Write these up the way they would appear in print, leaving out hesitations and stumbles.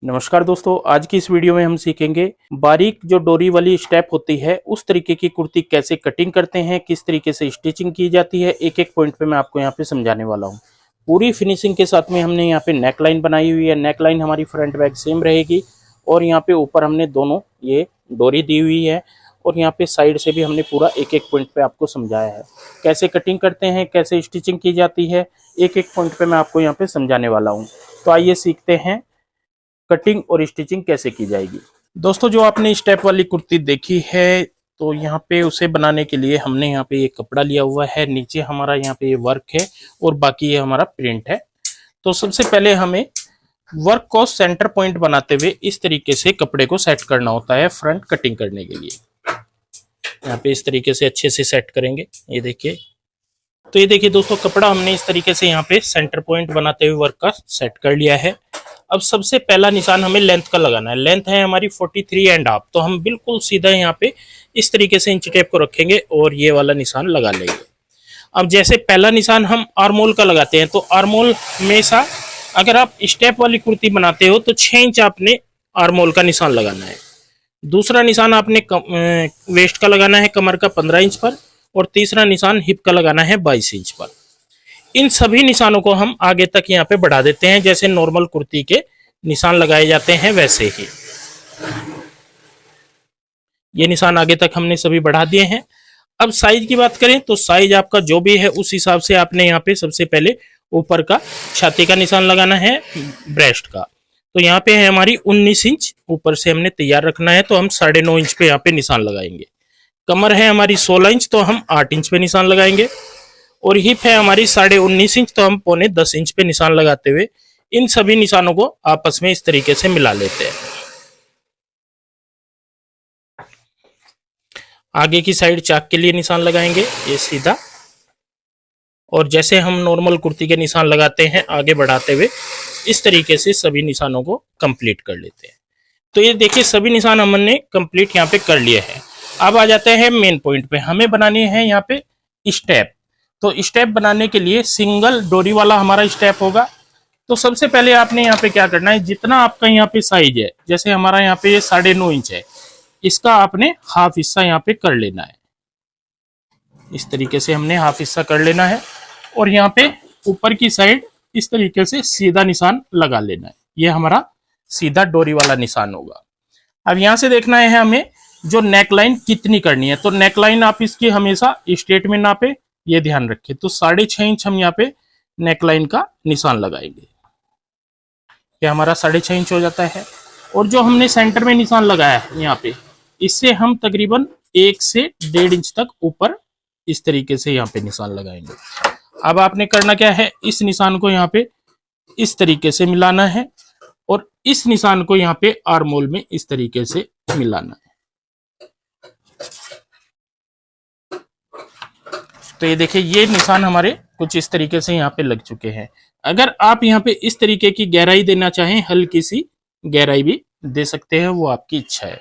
नमस्कार दोस्तों, आज की इस वीडियो में हम सीखेंगे बारीक जो डोरी वाली स्टेप होती है उस तरीके की कुर्ती कैसे कटिंग करते हैं, किस तरीके से स्टिचिंग की जाती है। एक एक पॉइंट पे मैं आपको यहाँ पे समझाने वाला हूँ। पूरी फिनिशिंग के साथ में हमने यहाँ पे नेक लाइन बनाई हुई है। नेक लाइन हमारी फ्रंट बैक सेम रहेगी और यहाँ पे ऊपर हमने दोनों ये डोरी दी हुई है और यहाँ पे साइड से भी हमने पूरा एक एक पॉइंट पे आपको समझाया है कैसे कटिंग करते हैं, कैसे स्टिचिंग की जाती है। एक एक पॉइंट पे मैं आपको यहाँ पे समझाने वाला हूँ। तो आइए सीखते हैं कटिंग और स्टिचिंग कैसे की जाएगी। दोस्तों, जो आपने स्टेप वाली कुर्ती देखी है तो यहाँ पे उसे बनाने के लिए हमने यहाँ पे ये कपड़ा लिया हुआ है। नीचे हमारा यहाँ पे ये वर्क है और बाकी ये हमारा प्रिंट है। तो सबसे पहले हमें वर्क को सेंटर पॉइंट बनाते हुए इस तरीके से कपड़े को सेट करना होता है फ्रंट कटिंग करने के लिए। यहाँ पे इस तरीके से अच्छे से सेट करेंगे। ये देखिए, तो ये देखिए दोस्तों, कपड़ा हमने इस तरीके से यहाँ पे सेंटर पॉइंट बनाते हुए वर्क का सेट कर लिया है। अब सबसे पहला निशान हमें लेंथ का लगाना है। लेंथ है हमारी 43.5, तो हम बिल्कुल सीधा यहाँ पे इस तरीके से इंच टेप को रखेंगे और ये वाला निशान लगा लेंगे। अब जैसे पहला निशान हम आर्मोल का लगाते हैं, तो आर्मोल हमेशा अगर आप स्टेप वाली कुर्ती बनाते हो तो 6 इंच आपने आर्मोल का निशान लगाना है। दूसरा निशान आपने वेस्ट का लगाना है कमर का 15 इंच पर, और तीसरा निशान हिप का लगाना है 22 इंच पर। इन सभी निशानों को हम आगे तक यहाँ पे बढ़ा देते हैं, जैसे नॉर्मल कुर्ती के निशान लगाए जाते हैं वैसे ही। ये निशान आगे तक हमने सभी बढ़ा दिए हैं। अब साइज की बात करें तो साइज आपका जो भी है उस हिसाब से आपने यहाँ पे सबसे पहले ऊपर का छाती का निशान लगाना है, ब्रेस्ट का। तो यहाँ पे है हमारी 19 इंच ऊपर से हमने तैयार रखना है, तो हम 9.5 इंच पे यहाँ पे निशान लगाएंगे। कमर है हमारी 16 इंच, तो हम 8 इंच पे निशान लगाएंगे। और हिप है हमारी 19.5 इंच, तो हम 9.25 इंच पे निशान लगाते हुए इन सभी निशानों को आपस में इस तरीके से मिला लेते हैं। आगे की साइड चाक के लिए निशान लगाएंगे, ये सीधा। और जैसे हम नॉर्मल कुर्ती के निशान लगाते हैं आगे बढ़ाते हुए, इस तरीके से सभी निशानों को कंप्लीट कर लेते हैं। तो ये देखिए, सभी निशान हमने कंप्लीट यहाँ पे कर लिए हैं। अब आ जाते हैं मेन पॉइंट पे। हमें बनानी है यहाँ पे स्टेप। तो स्टेप बनाने के लिए सिंगल डोरी वाला हमारा स्टेप होगा। तो सबसे पहले आपने यहाँ पे क्या करना है, जितना आपका यहाँ पे साइज है, जैसे हमारा यहाँ पे ये 9.5 इंच है, इसका आपने हाफ हिस्सा यहाँ पे कर लेना है। इस तरीके से हमने हाफ हिस्सा कर लेना है और यहाँ पे ऊपर की साइड इस तरीके से सीधा निशान लगा लेना है। ये हमारा सीधा डोरी वाला निशान होगा। अब यहाँ से देखना है हमें जो नेक लाइन कितनी करनी है। तो नेक लाइन आप इसकी हमेशा स्ट्रेट में नापे, ये ध्यान रखें। तो 6.5 इंच हम यहाँ पे नेक लाइन का निशान लगाएंगे। ये हमारा 6.5 इंच हो जाता है। और जो हमने सेंटर में निशान लगाया है यहाँ पे, इससे हम तकरीबन 1 से 1.5 इंच तक ऊपर इस तरीके से यहाँ पे निशान लगाएंगे। अब आपने करना क्या है, इस निशान को यहाँ पे इस तरीके से मिलाना है और इस निशान को यहाँ पे आर्मोल में इस तरीके से मिलाना है। तो ये देखिए, ये निशान हमारे कुछ इस तरीके से यहाँ पे लग चुके हैं। अगर आप यहाँ पे इस तरीके की गहराई देना चाहें, हल्की सी गहराई भी दे सकते हैं, वो आपकी इच्छा है।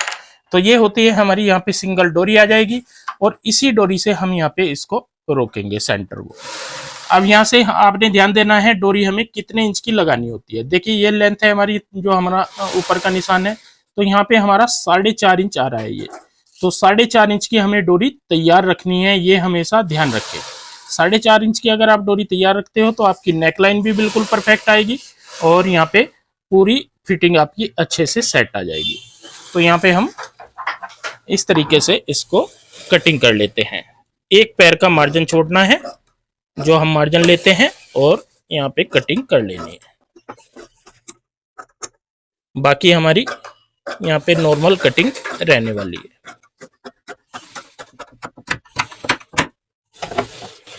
तो ये होती है हमारी यहाँ पे सिंगल डोरी आ जाएगी और इसी डोरी से हम यहाँ पे इसको रोकेंगे सेंटर को। अब यहाँ से आपने ध्यान देना है डोरी हमें कितने इंच की लगानी होती है। देखिए, ये लेंथ है हमारी, जो हमारा ऊपर का निशान है, तो यहाँ पे हमारा 4.5 इंच आ रहा है ये। तो 4.5 इंच की हमें डोरी तैयार रखनी है, ये हमेशा ध्यान रखें। 4.5 इंच की अगर आप डोरी तैयार रखते हो तो आपकी नेक लाइन भी बिल्कुल परफेक्ट आएगी और यहाँ पे पूरी फिटिंग आपकी अच्छे से सेट आ जाएगी। तो यहाँ पे हम इस तरीके से इसको कटिंग कर लेते हैं। एक पैर का मार्जिन छोड़ना है, जो हम मार्जिन लेते हैं, और यहाँ पे कटिंग कर लेनी है। बाकी हमारी यहाँ पे नॉर्मल कटिंग रहने वाली है।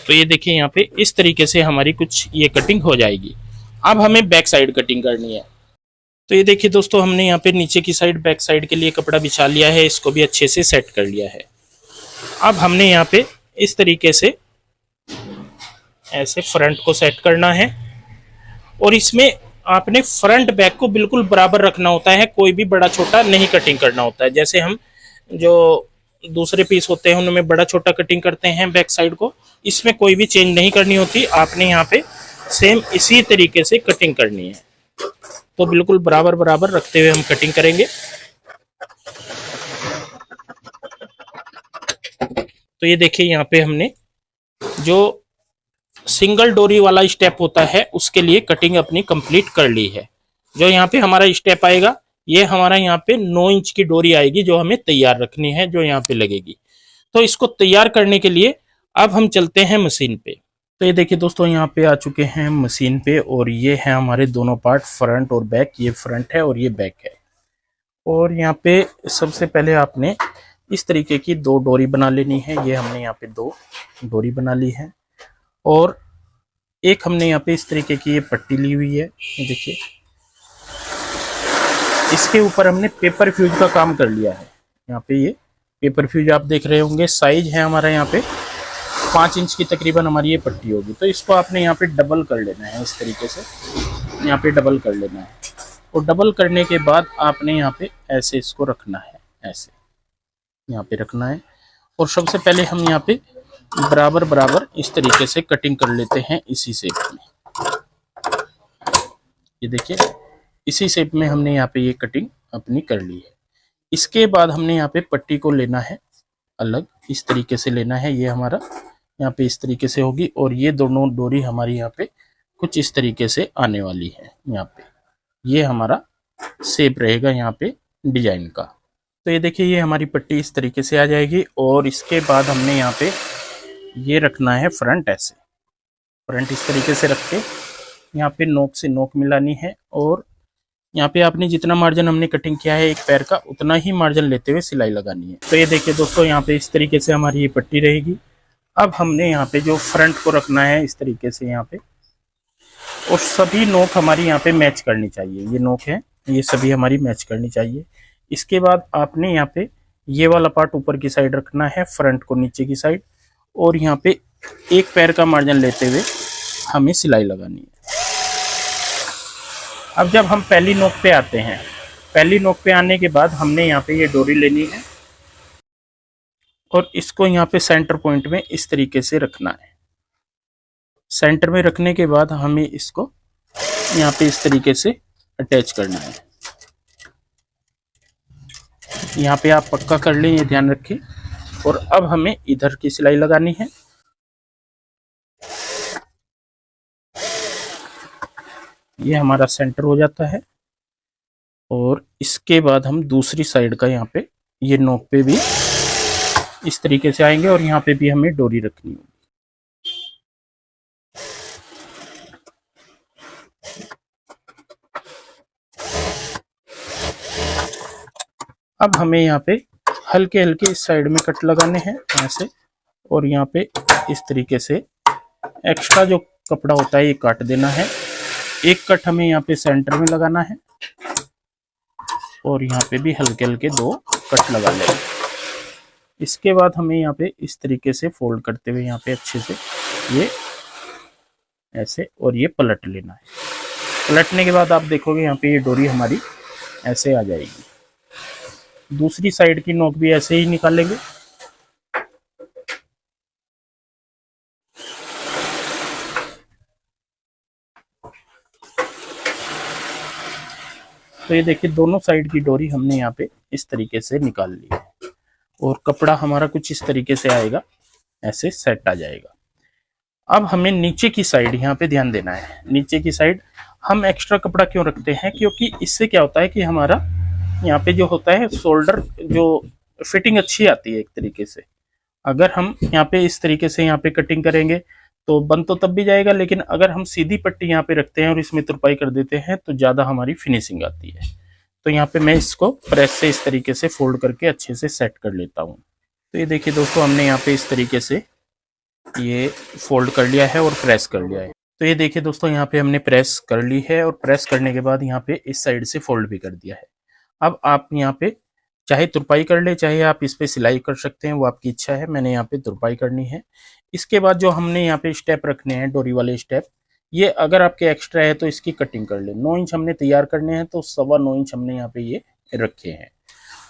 तो ये देखिए, यहाँ पे इस तरीके से हमारी कुछ ये कटिंग हो जाएगी। अब हमें बैक साइड कटिंग करनी है। तो ये देखिए दोस्तों, हमने यहाँ पे नीचे की साइड बैक साइड के लिए कपड़ा बिछा लिया है, इसको भी अच्छे से सेट कर लिया है। अब हमने यहाँ पे इस तरीके से ऐसे फ्रंट को सेट करना है और इसमें आपने फ्रंट बैक को बिल्कुल बराबर रखना होता है, कोई भी बड़ा छोटा नहीं कटिंग करना होता है। जैसे हम जो दूसरे पीस होते हैं उनमें बड़ा छोटा कटिंग करते हैं बैक साइड को, इसमें कोई भी चेंज नहीं करनी होती। आपने यहाँ पे सेम इसी तरीके से कटिंग करनी है। तो बिल्कुल बराबर बराबर रखते हुए हम कटिंग करेंगे। तो ये देखिए यहाँ पे हमने जो सिंगल डोरी वाला स्टेप होता है उसके लिए कटिंग अपनी कंप्लीट कर ली है। जो यहाँ पे हमारा स्टेप आएगा, ये हमारा यहाँ पे 9 इंच की डोरी आएगी जो हमें तैयार रखनी है, जो यहाँ पे लगेगी। तो इसको तैयार करने के लिए अब हम चलते हैं मशीन पे। तो ये देखिए दोस्तों, यहाँ पे आ चुके हैं मशीन पे और ये है हमारे दोनों पार्ट, फ्रंट और बैक। ये फ्रंट है और ये बैक है। और यहाँ पे सबसे पहले आपने इस तरीके की 2 डोरी बना लेनी है। ये हमने यहाँ पे 2 डोरी बना ली है और एक हमने यहाँ पे इस तरीके की ये पट्टी ली हुई है। ये देखिए, इसके ऊपर हमने पेपर फ्यूज का काम कर लिया है। यहाँ पे ये पेपर फ्यूज आप देख रहे होंगे, साइज है हमारा यहाँ पे 5 इंच की तकरीबन हमारी ये पट्टी होगी। तो इसको आपने यहाँ पे डबल कर लेना है, इस तरीके से यहाँ पे डबल कर लेना है। और डबल करने के बाद आपने यहाँ पे ऐसे इसको रखना है, ऐसे यहाँ पे रखना है। और सबसे पहले हम यहाँ पे बराबर बराबर इस तरीके से कटिंग कर लेते हैं, इसी शेप में। ये देखिए, इसी शेप में हमने यहाँ पे ये कटिंग अपनी कर ली है। इसके बाद हमने यहाँ पे पट्टी को लेना है अलग, इस तरीके से लेना है। ये हमारा यहाँ पे इस तरीके से होगी और ये दोनों डोरी हमारी यहाँ पे कुछ इस तरीके से आने वाली है। यहाँ पे ये हमारा शेप रहेगा यहाँ पे डिजाइन का। तो ये देखिए, ये हमारी पट्टी इस तरीके से आ जाएगी। और इसके बाद हमने यहाँ पे ये रखना है फ्रंट, ऐसे फ्रंट इस तरीके से रख के यहाँ पे नोक से नोक मिलानी है। और यहाँ पे आपने जितना मार्जिन हमने कटिंग किया है एक पैर का, उतना ही मार्जिन लेते हुए सिलाई लगानी है। तो ये देखिए दोस्तों, यहाँ पे इस तरीके से हमारी ये पट्टी रहेगी। अब हमने यहाँ पे जो फ्रंट को रखना है इस तरीके से यहाँ पे, और सभी नोक हमारी यहाँ पे मैच करनी चाहिए। ये नोक है, ये सभी हमारी मैच करनी चाहिए। इसके बाद आपने यहाँ पे ये वाला पार्ट ऊपर की साइड रखना है, फ्रंट को नीचे की साइड, और यहाँ पे एक पैर का मार्जिन लेते हुए हमें सिलाई लगानी है। अब जब हम पहली नोक पे आते हैं, पहली नोक पे आने के बाद हमने यहाँ पे ये डोरी लेनी है और इसको यहाँ पे सेंटर पॉइंट में इस तरीके से रखना है। सेंटर में रखने के बाद हमें इसको यहाँ पे इस तरीके से अटैच करना है। यहाँ पे आप पक्का कर लें, ये ध्यान रखें। और अब हमें इधर की सिलाई लगानी है। ये हमारा सेंटर हो जाता है। और इसके बाद हम दूसरी साइड का यहाँ पे ये नोक पे भी इस तरीके से आएंगे और यहाँ पे भी हमें डोरी रखनी होगी। अब हमें यहाँ पे हल्के हल्के इस साइड में कट लगाने हैं ऐसे, और यहाँ पे इस तरीके से एक्स्ट्रा जो कपड़ा होता है ये काट देना है। एक कट हमें यहाँ पे सेंटर में लगाना है और यहाँ पे भी हल्के हल्के 2 कट लगा लेंगे। इसके बाद हमें यहाँ पे इस तरीके से फोल्ड करते हुए यहाँ पे अच्छे से ये ऐसे और ये पलट लेना है। पलटने के बाद आप देखोगे यहाँ पे ये डोरी हमारी ऐसे आ जाएगी। दूसरी साइड की नोक भी ऐसे ही निकालेंगे। तो ये देखिए, दोनों साइड की डोरी हमने यहाँ पे इस तरीके से निकाल ली है और कपड़ा हमारा कुछ इस तरीके से आएगा, ऐसे सेट आ जाएगा। अब हमें नीचे की साइड यहाँ पे ध्यान देना है। नीचे की साइड हम एक्स्ट्रा कपड़ा क्यों रखते हैं, क्योंकि इससे क्या होता है कि हमारा यहाँ पे जो होता है शोल्डर जो फिटिंग अच्छी आती है एक तरीके से। अगर हम यहाँ पे इस तरीके से यहाँ पे कटिंग करेंगे तो बन तो तब भी जाएगा, लेकिन अगर हम सीधी पट्टी यहाँ पे रखते हैं और इसमें तुरपाई कर देते हैं तो ज़्यादा हमारी फिनिशिंग आती है। तो यहाँ पे मैं इसको प्रेस से इस तरीके से फोल्ड करके अच्छे से सेट कर लेता हूँ। तो ये देखिए दोस्तों, हमने यहाँ पे इस तरीके से ये फोल्ड कर लिया है और प्रेस कर लिया है। तो ये देखिए दोस्तों, यहाँ पे हमने प्रेस कर ली है और प्रेस करने के बाद यहाँ पे इस साइड से फोल्ड भी कर दिया है। अब आप यहाँ पे चाहे तुरपाई कर ले, चाहे आप इस पे सिलाई कर सकते हैं, वो आपकी इच्छा है। मैंने यहाँ पे तुरपाई करनी है। इसके बाद जो हमने यहाँ पे स्टेप रखने हैं, डोरी वाले स्टेप, ये अगर आपके एक्स्ट्रा है तो इसकी कटिंग कर ले। 9 इंच हमने तैयार करने हैं तो 9.25 इंच हमने यहाँ पे ये रखे हैं।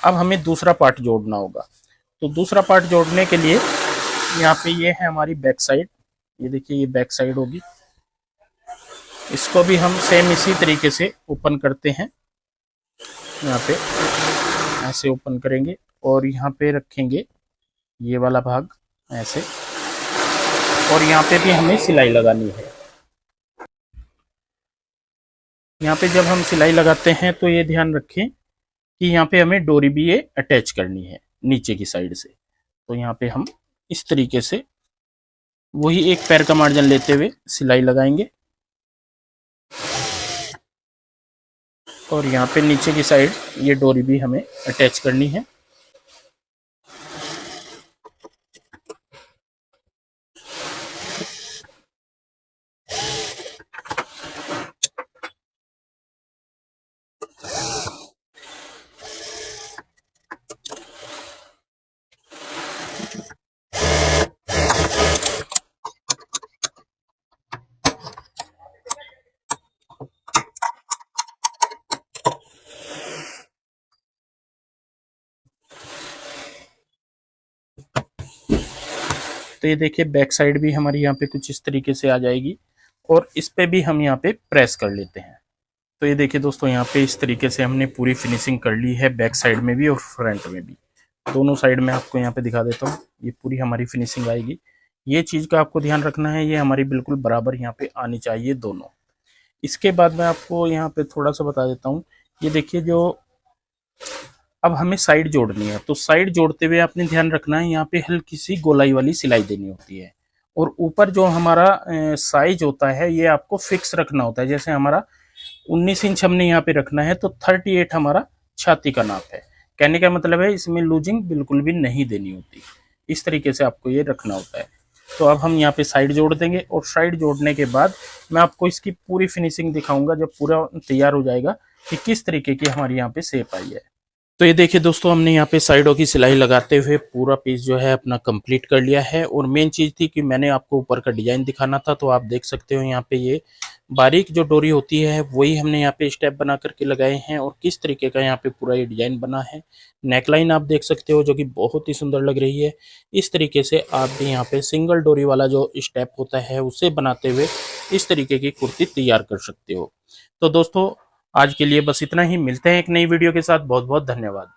अब हमें दूसरा पार्ट जोड़ना होगा। तो दूसरा पार्ट जोड़ने के लिए यहाँ पे ये है हमारी बैक साइड। ये देखिए, ये बैक साइड होगी। इसको भी हम सेम इसी तरीके से ओपन करते हैं। यहाँ पे ऐसे ओपन करेंगे और यहाँ पे रखेंगे ये वाला भाग ऐसे, और यहाँ पे भी हमें सिलाई लगानी है। यहाँ पे जब हम सिलाई लगाते हैं तो ये ध्यान रखें कि यहाँ पे हमें डोरी भी ये अटैच करनी है नीचे की साइड से। तो यहाँ पे हम इस तरीके से वही एक पैर का मार्जिन लेते हुए सिलाई लगाएंगे और यहाँ पे नीचे की साइड ये डोरी भी हमें अटैच करनी है। तो ये देखिए बैक साइड भी हमारी यहाँ पे कुछ इस तरीके से आ जाएगी और इस पे भी हम यहाँ पे प्रेस कर लेते हैं। तो ये देखिए दोस्तों, यहाँ पे इस तरीके से हमने पूरी फिनिशिंग कर ली है, बैक साइड में भी और फ्रंट में भी। दोनों साइड में आपको यहाँ पे दिखा देता हूँ, ये पूरी हमारी फिनिशिंग आएगी। ये चीज़ का आपको ध्यान रखना है, ये हमारी बिल्कुल बराबर यहाँ पे आनी चाहिए दोनों। इसके बाद मैं आपको यहाँ पे थोड़ा सा बता देता हूँ। ये देखिए, जो अब हमें साइड जोड़नी है, तो साइड जोड़ते हुए आपने ध्यान रखना है यहाँ पे हल्की सी गोलाई वाली सिलाई देनी होती है और ऊपर जो हमारा साइज होता है ये आपको फिक्स रखना होता है। जैसे हमारा 19 इंच हमने यहाँ पे रखना है तो 38 हमारा छाती का नाप है। कहने का मतलब है इसमें लूजिंग बिल्कुल भी नहीं देनी होती, इस तरीके से आपको ये रखना होता है। तो अब हम यहाँ पे साइड जोड़ देंगे और साइड जोड़ने के बाद मैं आपको इसकी पूरी फिनिशिंग दिखाऊंगा जब पूरा तैयार हो जाएगा कि किस तरीके की हमारी यहाँ पे शेप आई है। तो ये देखिए दोस्तों, हमने यहाँ पे साइडों की सिलाई लगाते हुए पूरा पीस जो है अपना कंप्लीट कर लिया है। और मेन चीज़ थी कि मैंने आपको ऊपर का डिजाइन दिखाना था, तो आप देख सकते हो यहाँ पे ये बारीक जो डोरी होती है वही हमने यहाँ पे स्टेप बना करके लगाए हैं और किस तरीके का यहाँ पे पूरा ये डिजाइन बना है। नेकलाइन आप देख सकते हो जो कि बहुत ही सुंदर लग रही है। इस तरीके से आप भी यहाँ पे सिंगल डोरी वाला जो स्टेप होता है उसे बनाते हुए इस तरीके की कुर्ती तैयार कर सकते हो। तो दोस्तों, आज के लिए बस इतना ही। मिलते हैं एक नई वीडियो के साथ। बहुत बहुत धन्यवाद।